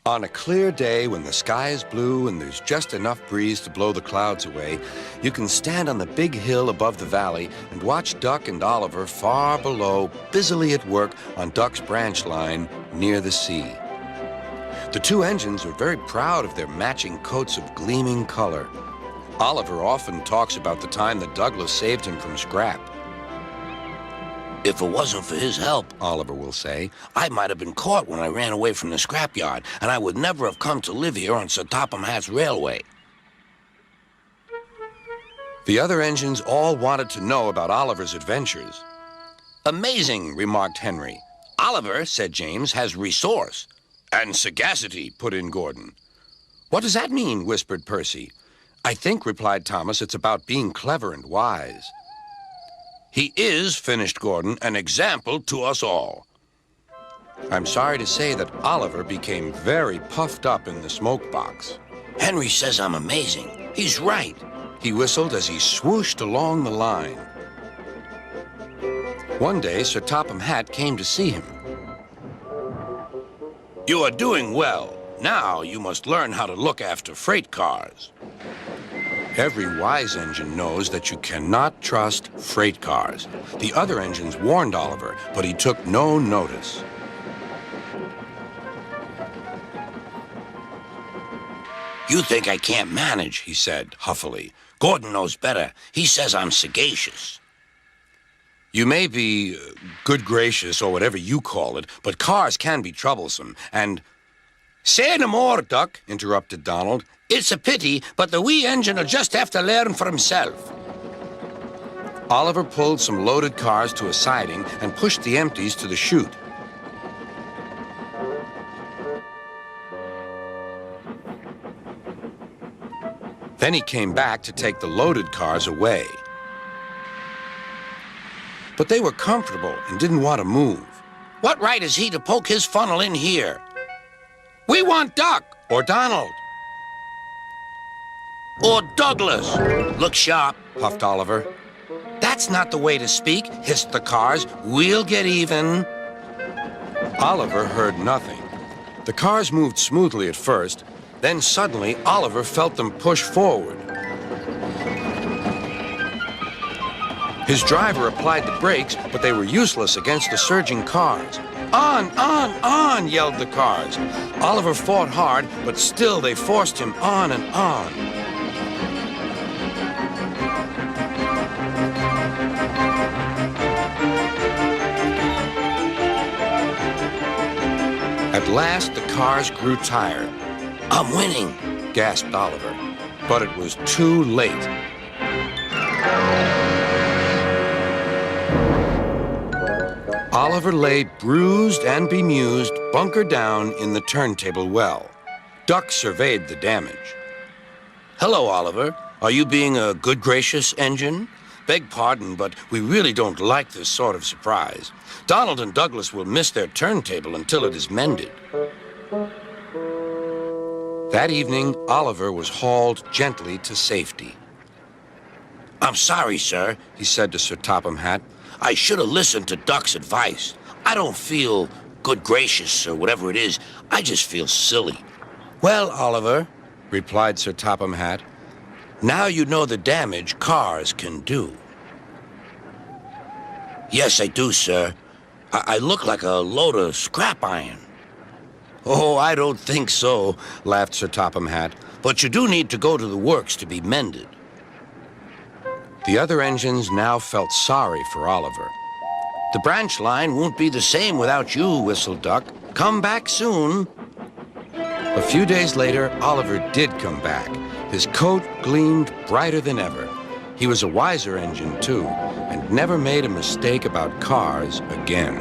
On a clear day when the sky is blue and there's just enough breeze to blow the clouds away, you can stand on the big hill above the valley and watch Duck and Oliver far below, busily at work on Duck's branch line near the sea. The two engines are very proud of their matching coats of gleaming color. Oliver often talks about the time that Douglas saved him from scrap. If it wasn't for his help, Oliver will say, I might have been caught when I ran away from the scrapyard, and I would never have come to live here on Sir Topham Hatt's railway. The other engines all wanted to know about Oliver's adventures. Amazing, remarked Henry. Oliver, said James, has resource. And sagacity, put in Gordon. What does that mean, whispered Percy. I think, replied Thomas, it's about being clever and wise. He is, finished Gordon, an example to us all. I'm sorry to say that Oliver became very puffed up in the smoke box. Henry says I'm amazing. He's right. He whistled as he swooshed along the line. One day, Sir Topham Hatt came to see him. You are doing well. Now you must learn how to look after freight cars. Every wise engine knows that you cannot trust freight cars. The other engines warned Oliver, but he took no notice. You think I can't manage, he said, huffily. Gordon knows better. He says I'm sagacious. You may be good gracious or whatever you call it, but cars can be troublesome, and... Say no more, Duck, interrupted Donald. It's a pity, but the wee engine'll just have to learn for himself. Oliver pulled some loaded cars to a siding and pushed the empties to the chute. Then he came back to take the loaded cars away. But they were comfortable and didn't want to move. What right is he to poke his funnel in here? We want Duck. Or Donald. Or Douglas. Look sharp, puffed Oliver. That's not the way to speak, hissed the cars. We'll get even. Oliver heard nothing. The cars moved smoothly at first, then suddenly Oliver felt them push forward. His driver applied the brakes, but they were useless against the surging cars. On, yelled the cars. Oliver fought hard, but still they forced him on and on. At last, the cars grew tired. I'm winning, gasped Oliver, but it was too late. Oliver lay bruised and bemused, bunker down in the turntable well. Duck surveyed the damage. Hello, Oliver. Are you being a good gracious engine? Beg pardon, but we really don't like this sort of surprise. Donald and Douglas will miss their turntable until it is mended. That evening, Oliver was hauled gently to safety. I'm sorry, sir, he said to Sir Topham Hatt. I should have listened to Duck's advice. I don't feel good gracious or whatever it is. I just feel silly. Well, Oliver, replied Sir Topham Hatt, now you know the damage cars can do. Yes, I do, sir. I look like a load of scrap iron. Oh, I don't think so, laughed Sir Topham Hatt. But you do need to go to the works to be mended. The other engines now felt sorry for Oliver. The branch line won't be the same without you, whistled Duck. Come back soon. A few days later, Oliver did come back. His coat gleamed brighter than ever. He was a wiser engine, too, and never made a mistake about cars again.